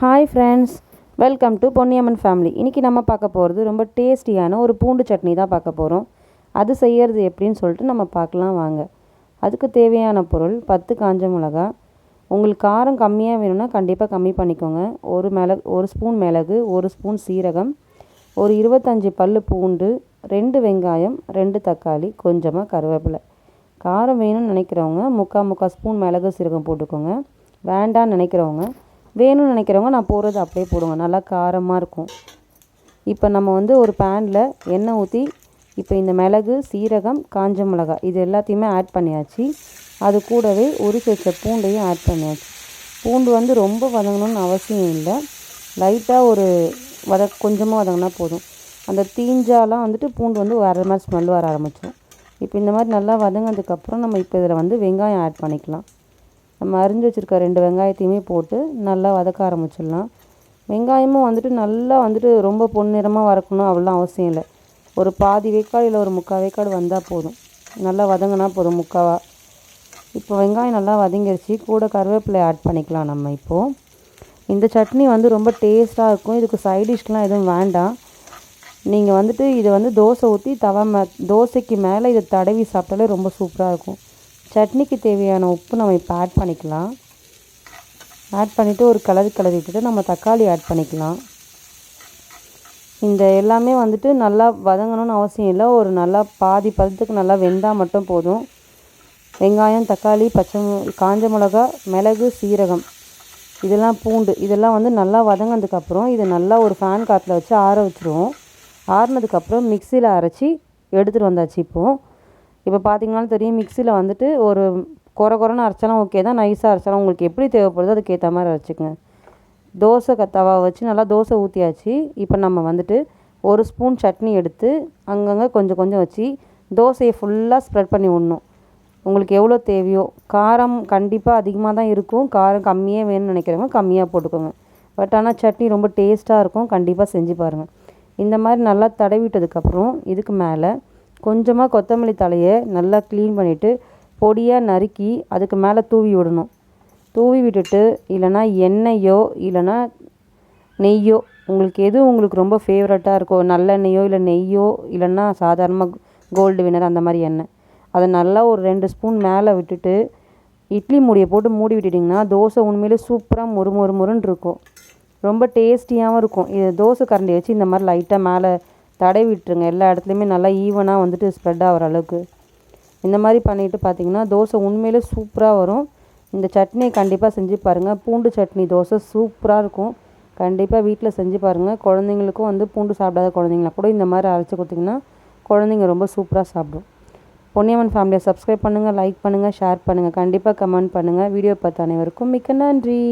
Hi friends, welcome to Ponniamman family. இன்றைக்கி நம்ம பார்க்க போகிறது ரொம்ப டேஸ்டியான ஒரு பூண்டு சட்னி தான் பார்க்க போகிறோம். அது செய்கிறது எப்படின்னு சொல்லிட்டு நம்ம பார்க்கலாம் வாங்க. அதுக்கு தேவையான பொருள் 10 காஞ்ச மிளகா. உங்களுக்கு காரம் கம்மியாக வேணும்னா கண்டிப்பாக கம்மி பண்ணிக்கோங்க. ஒரு ஸ்பூன் மிளகு, ஒரு ஸ்பூன் சீரகம், ஒரு 25 பல் பூண்டு, 2 வெங்காயம், 2 தக்காளி, கொஞ்சமாக கருவேப்பிலை. காரம் வேணும்னு நினைக்கிறவங்க முக்கால் ஸ்பூன் மிளகு சீரகம் போட்டுக்கோங்க. வேண்டான்னு நினைக்கிறவங்க நான் போடுறது அப்படியே போடுங்க, நல்லா காரமாக இருக்கும். இப்போ நம்ம ஒரு பேனில் எண்ணெய் ஊற்றி இப்போ இந்த மிளகு, சீரகம், காஞ்ச மிளகாய் இது எல்லாத்தையுமே ஆட் பண்ணியாச்சு. அது கூடவே உரிச்சு வச்ச பூண்டையும் ஆட் பண்ணியாச்சு. பூண்டு ரொம்ப வதங்கணும்னு அவசியம் இல்லை, லைட்டாக கொஞ்சமாக வதங்கினா போதும். அந்த தீஞ்சாலாம் பூண்டு வேறு மாதிரி ஸ்மெல் வர ஆரம்பிச்சிடும். இப்போ இந்த மாதிரி நல்லா வதங்கினதுக்கப்புறம் நம்ம இப்போ இதில் வெங்காயம் ஆட் பண்ணிக்கலாம். நம்ம அரிஞ்சு வச்சுருக்க 2 வெங்காயத்தையுமே போட்டு நல்லா வதக்க ஆரம்பிச்சிடலாம். வெங்காயமும் நல்லா ரொம்ப பொன்னிறமாக வதக்கணும் அவ்வளோலாம் அவசியம் இல்லை. ஒரு பாதி வேக்காடு இல்லை ஒரு முக்கால் வேக்காடு வந்தால் போதும், நல்லா வதங்கினா போதும் முக்காவா. இப்போ வெங்காயம் நல்லா வதங்கிருச்சு, கூட கருவேப்பிலை ஆட் பண்ணிக்கலாம். நம்ம இப்போது இந்த சட்னி ரொம்ப டேஸ்ட்டாக இருக்கும். இதுக்கு சைட் டிஷ்லாம் எதுவும் வேண்டாம். நீங்கள் இதை தோசை ஊற்றி தோசைக்கு மேலே இதை தடவி சாப்பிட்டாலே ரொம்ப சூப்பராக இருக்கும். சட்னிக்கு தேவையான உப்பு நம்ம இப்போ ஆட் பண்ணிக்கலாம். ஆட் பண்ணிவிட்டு ஒரு கிளறி விட்டுட்டு நம்ம தக்காளி ஆட் பண்ணிக்கலாம். இந்த எல்லாமே நல்லா வதங்கணும்னு அவசியம் இல்லை, ஒரு நல்லா பாதி பதத்துக்கு நல்லா வெந்தால் மட்டும் போதும். வெங்காயம், தக்காளி, காஞ்ச மிளகா, மிளகு, சீரகம், இதெல்லாம் பூண்டு இதெல்லாம் நல்லா வதங்கினதுக்கப்புறம் இதை நல்லா ஒரு ஃபேன் காற்றுல வச்சு ஆற வச்சுருவோம். ஆறுனதுக்கப்புறம் மிக்சியில் அரைச்சி எடுத்துகிட்டு வந்தாச்சு. இப்போ பார்த்திங்கனாலும் தெரியும், மிக்சியில் ஒரு குறைன்னு அரைச்சாலும் ஓகே தான், நைஸாக அரைச்சாலும் உங்களுக்கு எப்படி தேவைப்படுதோ அதுக்கேற்ற மாதிரி அரைச்சிக்கங்க. தோசை தவா வச்சு நல்லா தோசை ஊற்றியாச்சு. இப்போ நம்ம ஒரு ஸ்பூன் சட்னி எடுத்து அங்கங்கே கொஞ்சம் வச்சு தோசையை ஃபுல்லாக ஸ்ப்ரெட் பண்ணி விடணும். உங்களுக்கு எவ்வளோ தேவையோ. காரம் கண்டிப்பாக அதிகமாக தான் இருக்கும், காரம் கம்மியாக வேணும்னு நினைக்கிறவங்க கம்மியாக போட்டுக்கோங்க. பட் ஆனால் சட்னி ரொம்ப டேஸ்ட்டாக இருக்கும், கண்டிப்பாக செஞ்சு பாருங்கள். இந்த மாதிரி நல்லா தடவிட்டதுக்கப்புறம் இதுக்கு மேலே கொஞ்சமாக கொத்தமல்லி தலையை நல்லா க்ளீன் பண்ணிவிட்டு பொடியாக நறுக்கி அதுக்கு மேலே தூவி விடணும். தூவி விட்டுட்டு இல்லைனா எண்ணெயோ இல்லைனா நெய்யோ, உங்களுக்கு ரொம்ப ஃபேவரட்டாக இருக்கோ, நல்லெண்ணெயோ இல்லை நெய்யோ இல்லைன்னா சாதாரணமாக கோல்டு வினர் அந்த மாதிரி எண்ணெய், அதை நல்லா ஒரு 2 ஸ்பூன் மேலே விட்டுட்டு இட்லி மூடியை போட்டு மூடி விட்டுட்டிங்கன்னா தோசை உண்மையிலே சூப்பராக மொறுன்னு இருக்கும், ரொம்ப டேஸ்டியாகவும் இருக்கும். இது தோசை கரண்டி வச்சு இந்த மாதிரி லைட்டாக மேலே தடவி விட்டுருங்க. எல்லா இடத்துலையுமே நல்லா ஈவனாக ஸ்ப்ரெட் ஆகிற அளவுக்கு. இந்த மாதிரி பண்ணிவிட்டு பார்த்திங்கன்னா தோசை உண்மையிலே சூப்பராக வரும். இந்த சட்னியை கண்டிப்பாக செஞ்சு பாருங்கள். பூண்டு சட்னி தோசை சூப்பராக இருக்கும், கண்டிப்பாக வீட்டில் செஞ்சு பாருங்கள். குழந்தைங்களுக்கும் பூண்டு சாப்பிடாத குழந்தைங்களா கூட இந்த மாதிரி அரைச்சி கொடுத்திங்கன்னா குழந்தைங்க ரொம்ப சூப்பராக சாப்பிடும். பொன்னியம்மன் ஃபேமிலியை சப்ஸ்கிரைப் பண்ணுங்கள், லைக் பண்ணுங்கள், ஷேர் பண்ணுங்கள், கண்டிப்பாக கமெண்ட் பண்ணுங்கள். வீடியோ பார்த்த அனைவருக்கும் மிக்க நன்றி.